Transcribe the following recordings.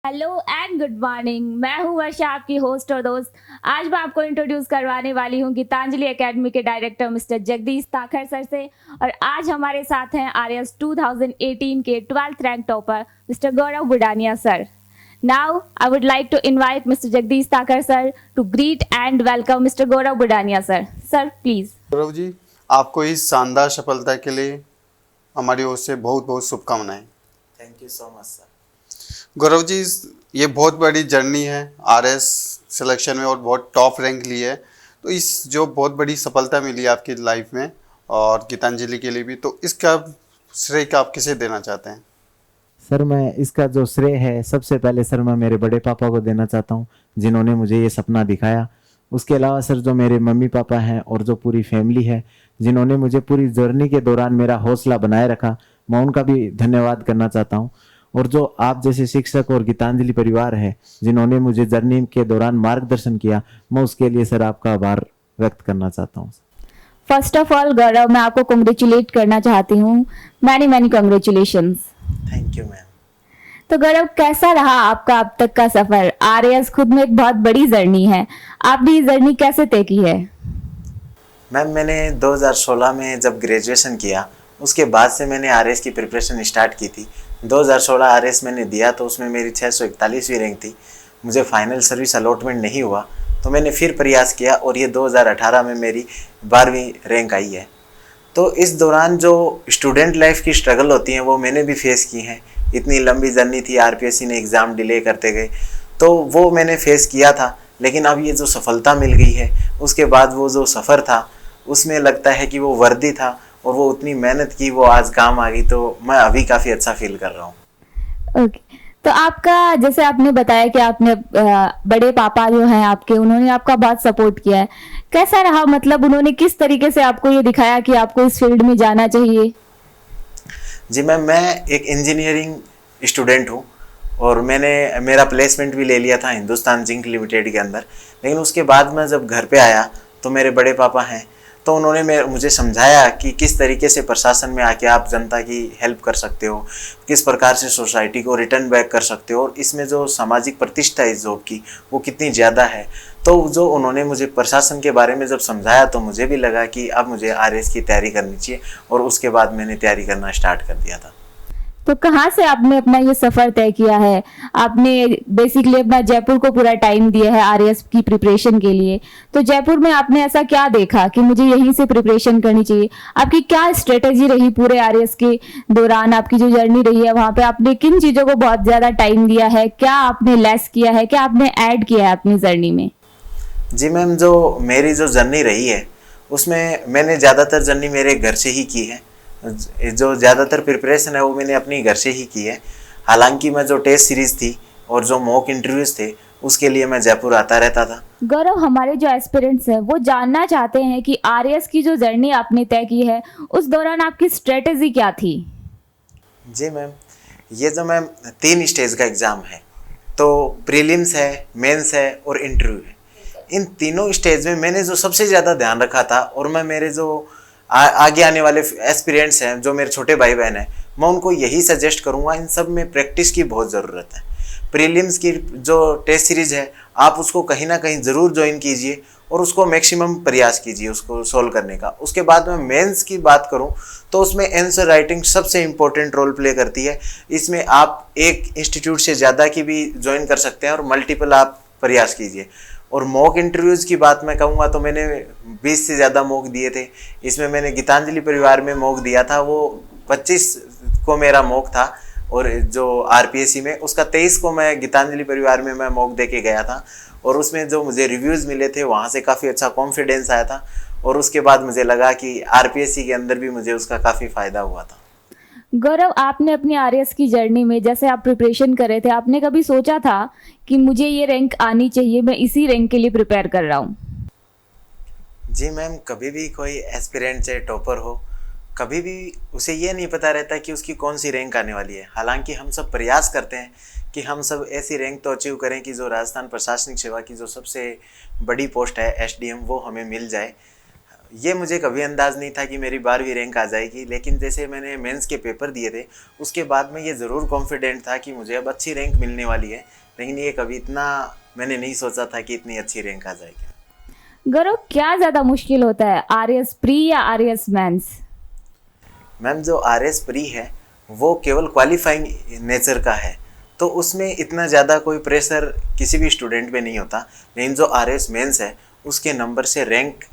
Hello and good morning. मैं हूं वर्षा, आपकी होस्ट और दोस्त। आज मैं आपको इंट्रोड्यूस करवाने वाली हूं गीतांजलि एकेडमी के director mister Jagdish Takhar sir से। और आज हमारे साथ हैं आरएस 2018 के 12th rank topper mister Gaurav Budania sir. Now I would like to invite mister Jagdish Takhar sir to greet and welcome mister Gaurav Budania sir. Sir please. Gaurav ji, आपको इस शानदार सफलता के लिए हमारी ओर से बहुत बहुत शुभकामनाएं। Thank you so much sir. Gaurav ji, ये बहुत बड़ी जर्नी है आरएस सिलेक्शन में और बहुत टॉप रैंक ली है। तो इस जो बहुत बड़ी सफलता मिली है आपकी लाइफ में और गीतांजलि के लिए भी, तो इसका श्रेय का आप किसे देना चाहते हैं? सर मैं इसका जो श्रेय है सबसे पहले सर मैं मेरे बड़े पापा को देना चाहता हूँ, जिन्होंने मुझे ये सपना दिखाया। उसके अलावा सर जो मेरे मम्मी पापा हैं और जो पूरी फैमिली है, जिन्होंने मुझे पूरी जर्नी के दौरान मेरा हौसला बनाए रखा, मैं उनका भी धन्यवाद करना चाहता हूँ। और जो आप जैसे शिक्षक और गीतांजलि परिवार है, जिन्होंने मुझे जर्नी के दौरान मार्गदर्शन किया, मैं उसके लिए सर आपका आभार व्यक्त करना चाहता हूँ। फर्स्ट ऑफ ऑल गौरव, मैं आपको कॉन्ग्रेचुलेट करना चाहती हूँ। Many many congratulations. Thank you ma'am. तो गौरव, कैसा रहा आपका अब तक का सफर? आरएस खुद में एक बहुत बड़ी जर्नी है, आपने ये जर्नी कैसे तय की है? मैम मैंने 2016 में जब ग्रेजुएशन किया, उसके बाद से मैंने आरएस की प्रिपरेशन स्टार्ट की थी। 2016 आरएस मैंने दिया तो उसमें मेरी 641वीं रैंक थी। मुझे फाइनल सर्विस अलॉटमेंट नहीं हुआ तो मैंने फिर प्रयास किया और ये 2018 में मेरी 12वीं रैंक आई है। तो इस दौरान जो स्टूडेंट लाइफ की स्ट्रगल होती हैं वो मैंने भी फेस की हैं। इतनी लंबी जर्नी थी, आरपीएससी ने एग्ज़ाम डिले करते गए, तो वो मैंने फेस किया था। लेकिन अब ये जो सफलता मिल गई है, उसके बाद वो जो सफ़र था उसमें लगता है कि वो वर्दी था और वो उतनी मेहनत की वो आज काम आ गई। तो मैं अभी काफ़ी अच्छा फील कर रहा हूँ। ओके। तो आपका, जैसे आपने बताया कि आपने बड़े पापा जो हैं आपके, उन्होंने आपका बहुत सपोर्ट किया है। कैसा रहा, मतलब उन्होंने किस तरीके से आपको ये दिखाया कि आपको इस फील्ड में जाना चाहिए? जी मैम, मैं एक इंजीनियरिंग स्टूडेंट हूँ और मैंने मेरा प्लेसमेंट भी ले लिया था हिंदुस्तान जिंक लिमिटेड के अंदर। लेकिन उसके बाद मैं जब घर पे आया तो मेरे बड़े पापा हैं, तो उन्होंने मुझे समझाया कि किस तरीके से प्रशासन में आके आप जनता की हेल्प कर सकते हो, किस प्रकार से सोसाइटी को रिटर्न बैक कर सकते हो और इसमें जो सामाजिक प्रतिष्ठा है इस जॉब की वो कितनी ज़्यादा है। तो जो उन्होंने मुझे प्रशासन के बारे में जब समझाया तो मुझे भी लगा कि अब मुझे आरएस की तैयारी करनी चाहिए और उसके बाद मैंने तैयारी करना स्टार्ट कर दिया था। तो कहाँ से आपने अपना ये सफर तय किया है? आपने बेसिकली अपना जयपुर को पूरा टाइम दिया है आरएस की प्रिपरेशन के लिए। तो जयपुर में आपने ऐसा क्या देखा कि मुझे यहीं से प्रिपरेशन करनी चाहिए? आपकी क्या स्ट्रेटेजी रही पूरे आरएस के दौरान? आपकी जो जर्नी रही है वहां पे आपने किन चीजों को बहुत ज्यादा टाइम दिया है? क्या आपने लेस किया है? क्या आपने ऐड किया है अपनी जर्नी में? जी मैम, जो मेरी जो जर्नी रही है उसमें मैंने ज़्यादातर जर्नी मेरे घर से ही की है। जो ज़्यादातर प्रिपरेशन है वो मैंने अपनी घर से ही की है। हालांकि मैं जो टेस्ट सीरीज़ थी और जो मॉक इंटरव्यूज़ थे उसके लिए मैं जयपुर आता रहता था। गौरव, हमारे जो एस्पिरेंट्स हैं वो जानना चाहते हैं कि आरएस की जो जर्नी आपने तय की है उस दौरान आपकी स्ट्रेटेजी क्या थी? जी मैम, ये जो मैम 3 स्टेज का एग्ज़ाम है, तो प्रीलिम्स है, मेंस है और इंटरव्यू है। इन तीनों स्टेज में मैंने जो सबसे ज़्यादा ध्यान रखा था और मैं मेरे जो आगे आने वाले एस्पिरेंट्स हैं, जो मेरे छोटे भाई बहन हैं, मैं उनको यही सजेस्ट करूँगा, इन सब में प्रैक्टिस की बहुत ज़रूरत है। प्रीलिम्स की जो टेस्ट सीरीज़ है आप उसको कहीं ना कहीं ज़रूर ज्वाइन कीजिए और उसको मैक्सिमम प्रयास कीजिए उसको सोल्व करने का। उसके बाद मैं मेंस की बात करूं तो उसमें आंसर राइटिंग सबसे इम्पोर्टेंट रोल प्ले करती है। इसमें आप एक इंस्टीट्यूट से ज़्यादा की भी ज्वाइन कर सकते हैं और मल्टीपल आप प्रयास कीजिए। और मॉक इंटरव्यूज़ की बात मैं कहूँगा तो मैंने 20 से ज़्यादा मॉक दिए थे। इसमें मैंने गीतांजलि परिवार में मॉक दिया था, वो 25 को मेरा मॉक था और जो आरपीएससी में उसका 23 को मैं गीतांजलि परिवार में मैं मॉक दे के गया था। और उसमें जो मुझे रिव्यूज़ मिले थे वहाँ से काफ़ी अच्छा कॉन्फिडेंस आया था और उसके बाद मुझे लगा कि आरपीएससी के अंदर भी मुझे उसका काफ़ी फ़ायदा हुआ था। गौरव, आपने अपनी आरएस की जर्नी में जैसे आप प्रिपरेशन कर रहे थे, आपने कभी सोचा था कि मुझे ये रैंक आनी चाहिए, मैं इसी रैंक के लिए प्रिपेयर कर रहा हूँ? जी मैम, कभी भी कोई एस्पिरेंट चाहे टॉपर हो, कभी भी उसे ये नहीं पता रहता कि उसकी कौन सी रैंक आने वाली है। हालांकि हम सब प्रयास करते हैं कि हम सब ऐसी रैंक तो अचीव करें कि जो राजस्थान प्रशासनिक सेवा की जो सबसे बड़ी पोस्ट है एसडीएम, वो हमें मिल जाए। ये मुझे कभी अंदाज़ नहीं था कि मेरी 12वीं रैंक आ जाएगी, लेकिन जैसे मैंने मेंस के पेपर दिए थे उसके बाद में ये ज़रूर कॉन्फिडेंट था कि मुझे अब अच्छी रैंक मिलने वाली है, लेकिन ये कभी इतना मैंने नहीं सोचा था कि इतनी अच्छी रैंक आ जाएगी। गौरव, क्या ज़्यादा मुश्किल होता है, आरएस प्री या आरएस मेंस? मैम जो RS प्री है वो केवल क्वालिफाइंग नेचर का है, तो उसमें इतना ज़्यादा कोई प्रेशर किसी भी स्टूडेंट पे नहीं होता, लेकिन जो RS मेंस है उसके नंबर से रैंक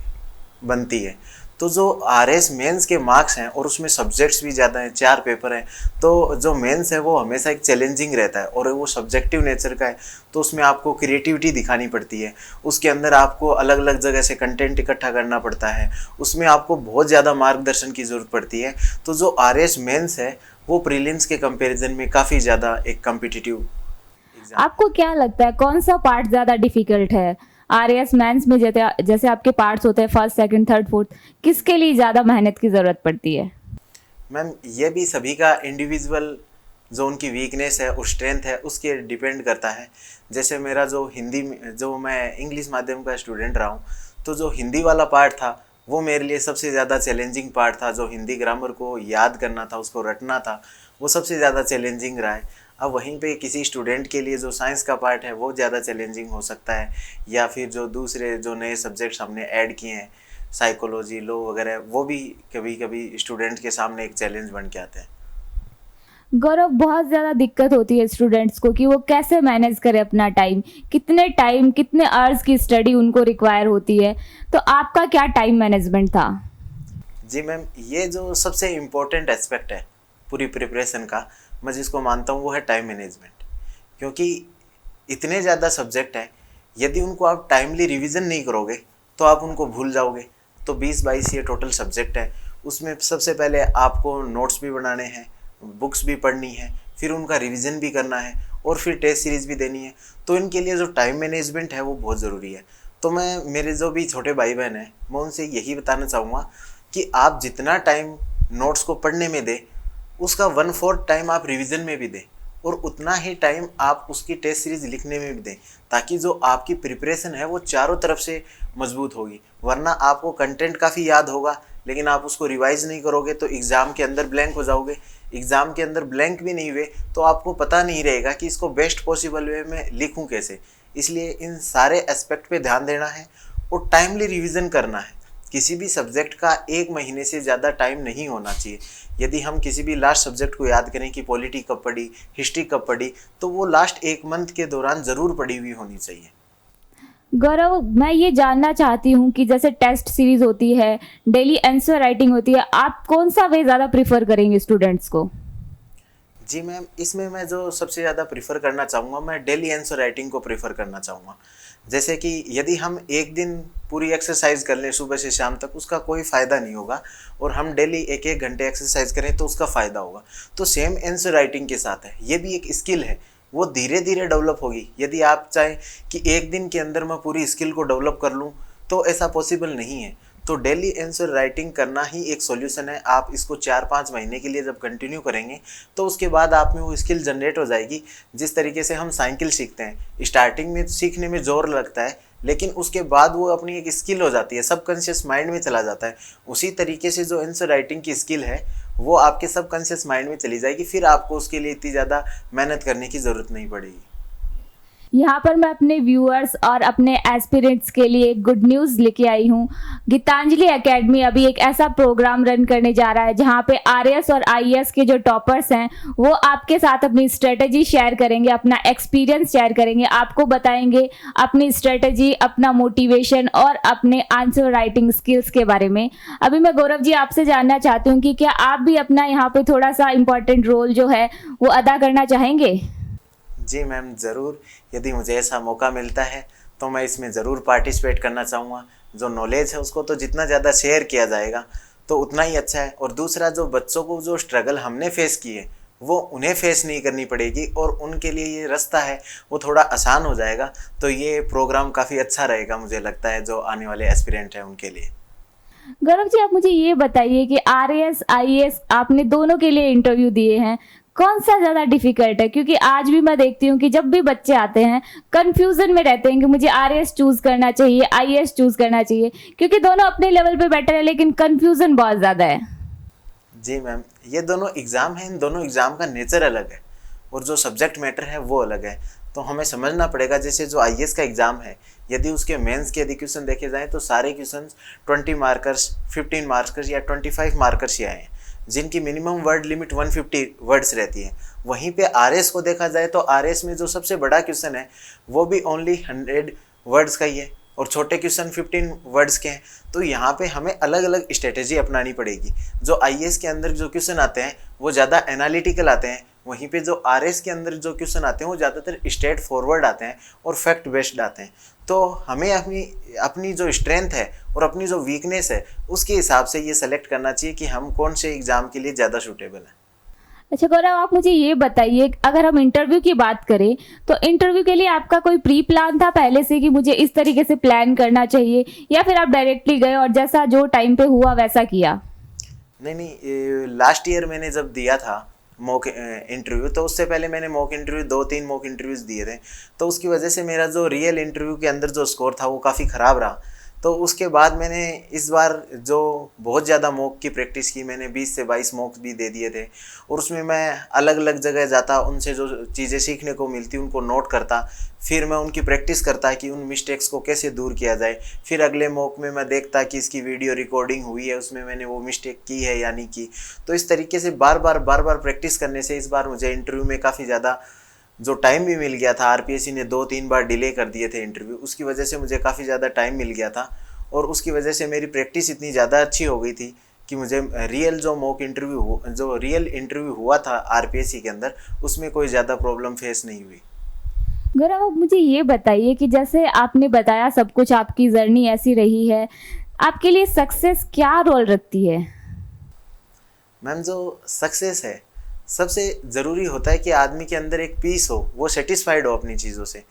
बनती है। तो जो RS मेंस के मार्क्स हैं और उसमें सब्जेक्ट्स भी ज़्यादा हैं, 4 पेपर हैं, तो जो मेंस है वो हमेशा एक चैलेंजिंग रहता है और वो सब्जेक्टिव नेचर का है, तो उसमें आपको क्रिएटिविटी दिखानी पड़ती है। उसके अंदर आपको अलग अलग जगह से कंटेंट इकट्ठा करना पड़ता है, उसमें आपको बहुत ज़्यादा मार्गदर्शन की ज़रूरत पड़ती है। तो जो RS मेंस है वो प्रीलिम्स के कंपैरिजन में काफ़ी ज़्यादा एक कॉम्पिटिटिव एग्जाम। आपको क्या लगता है कौन सा पार्ट ज़्यादा डिफिकल्ट है आरएस मेंस में? जैसे आपके पार्ट्स होते हैं फर्स्ट, सेकंड, थर्ड, फोर्थ, किसके लिए ज़्यादा मेहनत की ज़रूरत पड़ती है? मैम ये भी सभी का इंडिविजुअल जो उनकी वीकनेस है और स्ट्रेंथ है उसके डिपेंड करता है। जैसे मेरा जो मैं इंग्लिश माध्यम का स्टूडेंट रहा हूँ, तो जो हिंदी वाला पार्ट था वो मेरे लिए सबसे ज़्यादा चैलेंजिंग पार्ट था। जो हिंदी ग्रामर को याद करना था, उसको रटना था, वो सबसे ज़्यादा चैलेंजिंग रहा है। अब वहीं पे किसी स्टूडेंट के लिए जो साइंस का पार्ट है वो ज़्यादा चैलेंजिंग हो सकता है, या फिर जो दूसरे जो नए सब्जेक्ट्स हमने ऐड किए हैं, साइकोलॉजी, लॉ वगैरह, वो भी कभी कभी स्टूडेंट के सामने एक चैलेंज बन के आते हैं। गौरव, बहुत ज़्यादा दिक्कत होती है स्टूडेंट्स को कि वो कैसे मैनेज करें अपना टाइम, कितने आवर्स की स्टडी उनको रिक्वायर होती है, तो आपका क्या टाइम मैनेजमेंट था? जी मैम, ये जो सबसे इम्पोर्टेंट एस्पेक्ट है पूरी प्रिपरेशन का, मैं जिसको मानता हूँ वो है टाइम मैनेजमेंट। क्योंकि इतने ज़्यादा सब्जेक्ट हैं, यदि उनको आप टाइमली रिवीजन नहीं करोगे तो आप उनको भूल जाओगे। तो 20-22 ये टोटल सब्जेक्ट है, उसमें सबसे पहले आपको नोट्स भी बनाने हैं, बुक्स भी पढ़नी है, फिर उनका रिवीजन भी करना है और फिर टेस्ट सीरीज़ भी देनी है। तो इनके लिए जो टाइम मैनेजमेंट है वो बहुत ज़रूरी है। तो मैं मेरे जो भी छोटे भाई बहन हैं मैं उनसे यही बताना चाहूँगा कि आप जितना टाइम नोट्स को पढ़ने में दें उसका 1/4 टाइम आप रिवीजन में भी दें और उतना ही टाइम आप उसकी टेस्ट सीरीज़ लिखने में भी दें, ताकि जो आपकी प्रिपरेशन है वो चारों तरफ से मजबूत होगी। वरना आपको कंटेंट काफ़ी याद होगा लेकिन आप उसको रिवाइज नहीं करोगे तो एग्ज़ाम के अंदर ब्लैंक हो जाओगे। एग्ज़ाम के अंदर ब्लैंक भी नहीं हुए तो आपको पता नहीं रहेगा कि इसको बेस्ट पॉसिबल वे में लिखूं कैसे। इसलिए इन सारे एस्पेक्ट पे ध्यान देना है और टाइमली रिवीजन करना है। किसी भी सब्जेक्ट का 1 महीने से ज़्यादा टाइम नहीं होना चाहिए। यदि हम किसी भी लास्ट सब्जेक्ट को याद करें कि पॉलिटी कब पढ़ी, हिस्ट्री कब पढ़ी, तो वो लास्ट 1 मंथ के दौरान ज़रूर पढ़ी हुई होनी चाहिए। गौरव, मैं ये जानना चाहती हूँ कि जैसे टेस्ट सीरीज होती है, डेली आंसर राइटिंग होती है, आप कौन सा वे ज़्यादा प्रिफर करेंगे स्टूडेंट्स को? जी मैम, इसमें मैं जो सबसे ज़्यादा प्रीफर करना चाहूँगा, मैं डेली आंसर राइटिंग को प्रीफर करना चाहूँगा। जैसे कि यदि हम एक दिन पूरी एक्सरसाइज कर लें सुबह से शाम तक, उसका कोई फ़ायदा नहीं होगा, और हम डेली 1-1 घंटे एक्सरसाइज करें तो उसका फ़ायदा होगा। तो सेम आंसर राइटिंग के साथ है, ये भी एक स्किल है, वो धीरे धीरे डेवलप होगी। यदि आप चाहें कि एक दिन के अंदर मैं पूरी स्किल को डेवलप कर लूँ तो ऐसा पॉसिबल नहीं है। तो डेली आंसर राइटिंग करना ही एक सॉल्यूशन है। आप इसको 4-5 महीने के लिए जब कंटिन्यू करेंगे तो उसके बाद आप में वो स्किल जनरेट हो जाएगी। जिस तरीके से हम साइकिल सीखते हैं, स्टार्टिंग में सीखने में जोर लगता है लेकिन उसके बाद वो अपनी एक स्किल हो जाती है, सबकॉन्शियस माइंड में चला जाता है। उसी तरीके से जो आंसर राइटिंग की स्किल है वो आपके सबकॉन्शियस माइंड में चली जाएगी, फिर आपको उसके लिए इतनी ज़्यादा मेहनत करने की ज़रूरत नहीं पड़ेगी। यहाँ पर मैं अपने व्यूअर्स और अपने एस्पिरेंट्स के लिए गुड न्यूज़ लेके आई हूँ। गीतांजलि एकेडमी अभी एक ऐसा प्रोग्राम रन करने जा रहा है जहाँ पे आरएस और आईएएस के जो टॉपर्स हैं वो आपके साथ अपनी स्ट्रेटजी शेयर करेंगे, अपना एक्सपीरियंस शेयर करेंगे, आपको बताएंगे अपनी स्ट्रेटजी, अपना मोटिवेशन और अपने आंसर राइटिंग स्किल्स के बारे में। अभी मैं गौरव जी आपसे जानना चाहती हूँ कि क्या आप भी अपना यहाँ पे थोड़ा सा इम्पोर्टेंट रोल जो है वो अदा करना चाहेंगे? जी मैम, ज़रूर। यदि मुझे ऐसा मौका मिलता है तो मैं इसमें ज़रूर पार्टिसिपेट करना चाहूँगा। जो नॉलेज है उसको तो जितना ज़्यादा शेयर किया जाएगा तो उतना ही अच्छा है, और दूसरा जो बच्चों को जो स्ट्रगल हमने फेस की है वो उन्हें फेस नहीं करनी पड़ेगी और उनके लिए ये रास्ता है वो थोड़ा आसान हो जाएगा। तो ये प्रोग्राम काफ़ी अच्छा रहेगा मुझे लगता है, जो आने वाले एस्पिरेंट हैं उनके लिए। गौरव जी, आप मुझे ये बताइए कि आरएएस आईएएस आपने दोनों के लिए इंटरव्यू दिए हैं, कौन सा ज़्यादा डिफिकल्ट है? क्योंकि आज भी मैं देखती हूँ कि जब भी बच्चे आते हैं कंफ्यूजन में रहते हैं कि मुझे आरएस चूज करना चाहिए, आईएएस चूज करना चाहिए, क्योंकि दोनों अपने लेवल पे बेटर है लेकिन कंफ्यूजन बहुत ज़्यादा है। जी मैम, ये दोनों एग्ज़ाम हैं, इन दोनों एग्ज़ाम का नेचर अलग है और जो सब्जेक्ट मैटर है वो अलग है। तो हमें समझना पड़ेगा, जैसे जो आईएएस का एग्ज़ाम है, यदि उसके मेंस के यदि क्वेश्चन देखे जाएँ तो सारे क्वेश्चन 20 मार्कर्स, 15 मार्कर्स या 25 मार्कर्स ही आए हैं, जिनकी मिनिमम वर्ड लिमिट 150 वर्ड्स रहती है। वहीं पे आरएस को देखा जाए तो आरएस में जो सबसे बड़ा क्वेश्चन है वो भी ओनली 100 वर्ड्स का ही है और छोटे क्वेश्चन 15 वर्ड्स के हैं। तो यहाँ पे हमें अलग अलग स्ट्रेटेजी अपनानी पड़ेगी। जो आईएएस के अंदर जो क्वेश्चन आते हैं वो ज़्यादा एनालिटिकल आते हैं, वहीं पे जो आरएस के अंदर जो क्वेश्चन आते हैं वो ज़्यादातर स्ट्रेट फॉरवर्ड आते हैं और फैक्ट बेस्ड आते हैं। तो हमें अपनी जो स्ट्रेंथ है और अपनी जो वीकनेस है उसके हिसाब से ये सेलेक्ट करना चाहिए कि हम कौन से एग्ज़ाम के लिए ज़्यादा सूटेबल हैं। अच्छा गौरव, आप मुझे ये बताइए, अगर हम इंटरव्यू की बात करें तो इंटरव्यू के लिए आपका कोई प्री प्लान था पहले से कि मुझे इस तरीके से प्लान करना चाहिए, या फिर आप डायरेक्टली गए और जैसा जो टाइम पे हुआ वैसा किया? नहीं, लास्ट ईयर मैंने जब दिया था मॉक इंटरव्यू, तो उससे पहले मैंने मॉक इंटरव्यू 2-3 मॉक इंटरव्यूज़ दिए थे। तो उसकी वजह से मेरा जो रियल इंटरव्यू के अंदर जो स्कोर था वो काफ़ी ख़राब रहा। तो उसके बाद मैंने इस बार जो बहुत ज़्यादा मॉक की प्रैक्टिस की, मैंने 20 से 22 मॉक्स भी दे दिए थे और उसमें मैं अलग अलग जगह जाता, उनसे जो चीज़ें सीखने को मिलती उनको नोट करता, फिर मैं उनकी प्रैक्टिस करता कि उन मिस्टेक्स को कैसे दूर किया जाए। फिर अगले मॉक में मैं देखता कि इसकी वीडियो रिकॉर्डिंग हुई है, उसमें मैंने वो मिस्टेक की है या नहीं की। तो इस तरीके से बार बार प्रैक्टिस करने से इस बार मुझे इंटरव्यू में काफ़ी ज़्यादा जो टाइम भी मिल गया था। आरपीएससी ने 2-3 बार डिले कर दिए थे इंटरव्यू, उसकी वजह से मुझे काफ़ी ज़्यादा टाइम मिल गया था और उसकी वजह से मेरी प्रैक्टिस इतनी ज़्यादा अच्छी हो गई थी कि मुझे रियल इंटरव्यू हुआ था आरपीएससी के अंदर, उसमें कोई ज़्यादा प्रॉब्लम फेस नहीं हुई। गौरव, आप मुझे ये बताइए कि जैसे आपने बताया सब कुछ आपकी जर्नी ऐसी रही है, आपके लिए सक्सेस क्या रोल रखती है? मैम, जो सक्सेस है सबसे ज़रूरी होता है कि आदमी के अंदर एक पीस हो, वो सेटिस्फाइड हो अपनी चीज़ों से।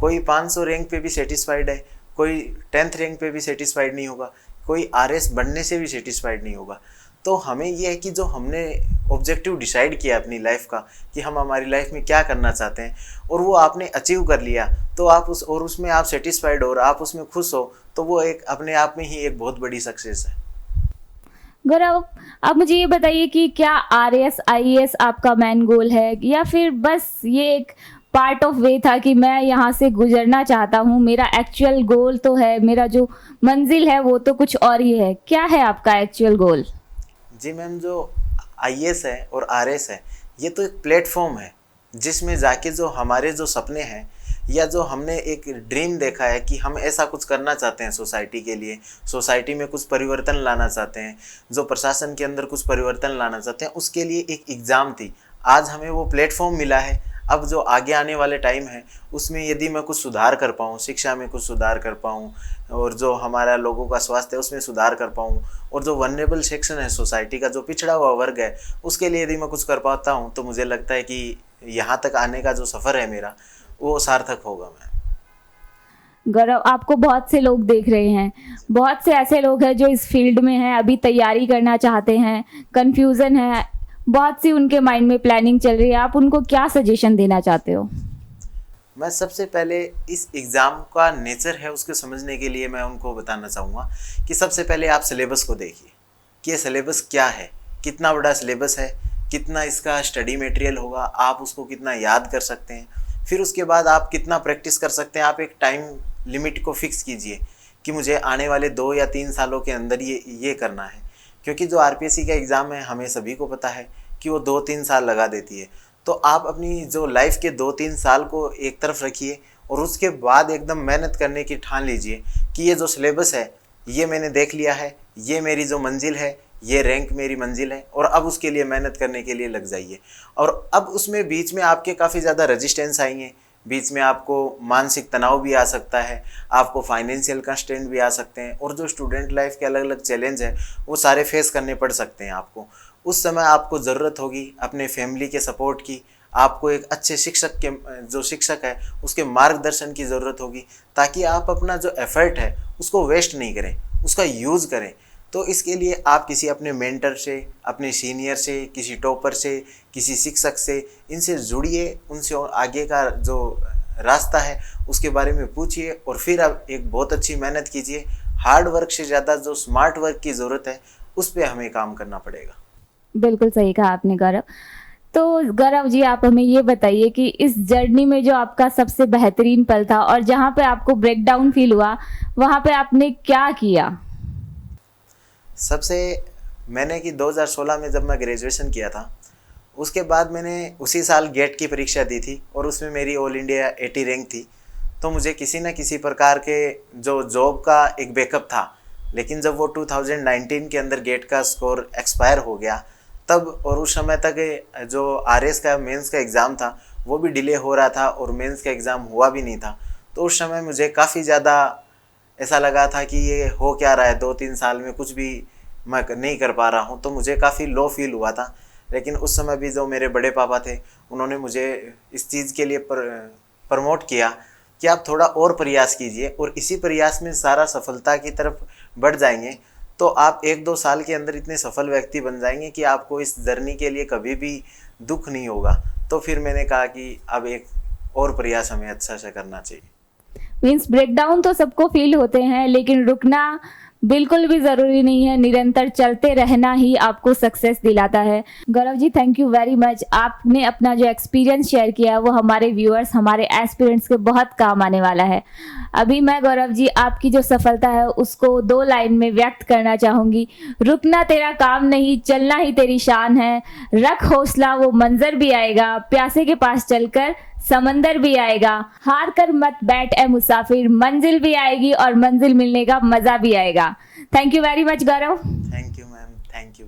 कोई 500 रैंक पे भी सेटिस्फाइड है, कोई 10th रैंक पे भी सेटिस्फाइड नहीं होगा, कोई आरएस बनने से भी सेटिस्फाइड नहीं होगा। तो हमें ये है कि जो हमने ऑब्जेक्टिव डिसाइड किया अपनी लाइफ का कि हम हमारी लाइफ में क्या करना चाहते हैं और वो आपने अचीव कर लिया, तो आप उसमें आप सेटिस्फाइड हो और आप उसमें खुश हो, तो वो एक अपने आप में ही एक बहुत बड़ी सक्सेस है। गौरव, आप मुझे ये बताइए कि क्या आरएएस आईएएस आपका मेन गोल है, या फिर बस ये एक पार्ट ऑफ वे था कि मैं यहाँ से गुजरना चाहता हूँ, मेरा एक्चुअल गोल तो है, मेरा जो मंजिल है वो तो कुछ और ही है? क्या है आपका एक्चुअल गोल? जी मैम, जो आईएएस है और आरएस है ये तो एक प्लेटफॉर्म है जिसमें जाके जो हमारे जो सपने हैं या जो हमने एक ड्रीम देखा है कि हम ऐसा कुछ करना चाहते हैं सोसाइटी के लिए, सोसाइटी में कुछ परिवर्तन लाना चाहते हैं, जो प्रशासन के अंदर कुछ परिवर्तन लाना चाहते हैं, उसके लिए एक एग्ज़ाम थी। आज हमें वो प्लेटफॉर्म मिला है। अब जो आगे आने वाले टाइम है उसमें यदि मैं कुछ सुधार कर पाऊँ, शिक्षा में कुछ सुधार कर पाऊँ और जो हमारा लोगों का स्वास्थ्य है उसमें सुधार कर पाऊँ और जो वनरेबल सेक्शन है सोसाइटी का, जो पिछड़ा हुआ वर्ग है, उसके लिए यदि मैं कुछ कर पाता हूँ तो मुझे लगता है कि यहाँ तक आने का जो सफ़र है मेरा वो सार्थक होगा। मैं गौरव, आपको बहुत से लोग देख रहे हैं, बहुत से ऐसे लोग हैं जो इस फील्ड में हैं, अभी तैयारी करना चाहते हैं, कंफ्यूजन है, बहुत सी उनके माइंड में प्लानिंग चल रही है, आप उनको क्या सजेशन देना चाहते हो? मैं सबसे पहले इस एग्ज़ाम का नेचर है उसको समझने के लिए मैं उनको बताना चाहूँगा कि सबसे पहले आप सिलेबस को देखिए कि ये सिलेबस क्या है, कितना बड़ा सिलेबस है, कितना इसका स्टडी मटेरियल होगा, आप उसको कितना याद कर सकते हैं। फिर उसके बाद आप कितना प्रैक्टिस कर सकते हैं। आप एक टाइम लिमिट को फिक्स कीजिए कि मुझे आने वाले 2 या 3 सालों के अंदर ये करना है, क्योंकि जो आरपीएससी का एग्ज़ाम है हमें सभी को पता है कि वो 2-3 साल लगा देती है। तो आप अपनी जो लाइफ के 2-3 साल को एक तरफ रखिए और उसके बाद एकदम मेहनत करने की ठान लीजिए कि ये जो सिलेबस है ये मैंने देख लिया है, ये मेरी जो मंजिल है, ये रैंक मेरी मंजिल है और अब उसके लिए मेहनत करने के लिए लग जाइए। और अब उसमें बीच में आपके काफ़ी ज़्यादा रेजिस्टेंस आएंगे, बीच में आपको मानसिक तनाव भी आ सकता है, आपको फाइनेंशियल कंस्ट्रेंट भी आ सकते हैं और जो स्टूडेंट लाइफ के अलग अलग चैलेंज हैं वो सारे फेस करने पड़ सकते हैं आपको। उस समय आपको ज़रूरत होगी अपने फैमिली के सपोर्ट की, आपको एक अच्छे शिक्षक के जो शिक्षक है उसके मार्गदर्शन की ज़रूरत होगी, ताकि आप अपना जो एफर्ट है उसको वेस्ट नहीं करें, उसका यूज़ करें। तो इसके लिए आप किसी अपने मेंटर से, अपने सीनियर से, किसी टॉपर से, किसी शिक्षक से, इनसे जुड़िए, उनसे और आगे का जो रास्ता है उसके बारे में पूछिए और फिर आप एक बहुत अच्छी मेहनत कीजिए। हार्ड वर्क से ज़्यादा जो स्मार्ट वर्क की ज़रूरत है उस पर हमें काम करना पड़ेगा। बिल्कुल सही कहा आपने गौरव। तो गौरव जी, आप हमें ये बताइए कि इस जर्नी में जो आपका सबसे बेहतरीन पल था और जहाँ पे आपको ब्रेकडाउन फील हुआ, वहाँ पे आपने क्या किया? सबसे मैंने कि 2016 में जब मैं ग्रेजुएशन किया था, उसके बाद मैंने उसी साल गेट की परीक्षा दी थी और उसमें मेरी ऑल इंडिया 80 रैंक थी। तो मुझे किसी न किसी प्रकार के जो जॉब का एक बैकअप था, लेकिन जब वो 2019 के अंदर गेट का स्कोर एक्सपायर हो गया तब, और उस समय तक जो आरएस का मेंस का एग्ज़ाम था वो भी डिले हो रहा था और मेंस का एग्ज़ाम हुआ भी नहीं था। तो उस समय मुझे काफ़ी ज़्यादा ऐसा लगा था कि ये हो क्या रहा है, 2-3 साल में कुछ भी मैं नहीं कर पा रहा हूँ, तो मुझे काफ़ी लो फील हुआ था। लेकिन उस समय भी जो मेरे बड़े पापा थे उन्होंने मुझे इस चीज़ के लिए प्रमोट किया कि आप थोड़ा और प्रयास कीजिए और इसी प्रयास में सारा सफलता की तरफ बढ़ जाएंगे तो आप 1-2 साल के अंदर इतने सफल व्यक्ति बन जाएंगे कि आपको इस जर्नी के लिए कभी भी दुख नहीं होगा। तो फिर मैंने कहा कि अब एक और प्रयास हमें अच्छा से करना चाहिए। मीन्स ब्रेकडाउन तो सबको फील होते हैं, लेकिन रुकना बिल्कुल भी ज़रूरी नहीं है। निरंतर चलते रहना ही आपको सक्सेस दिलाता है। Gaurav ji, thank you very much. आपने अपना जो एक्सपीरियंस शेयर किया वो हमारे व्यूअर्स, हमारे एस्पिरेंट्स के बहुत काम आने वाला है। अभी मैं गौरव जी आपकी जो सफलता है उसको 2 लाइन में व्यक्त करना चाहूँगी। रुकना तेरा काम नहीं, चलना ही तेरी शान है। रख हौसला, वो मंजर भी आएगा। प्यासे के पास चलकर समंदर भी आएगा। हार कर मत बैठ ए मुसाफिर, मंजिल भी आएगी और मंजिल मिलने का मजा भी आएगा। Thank you very much Gaurav. Thank you ma'am, thank you.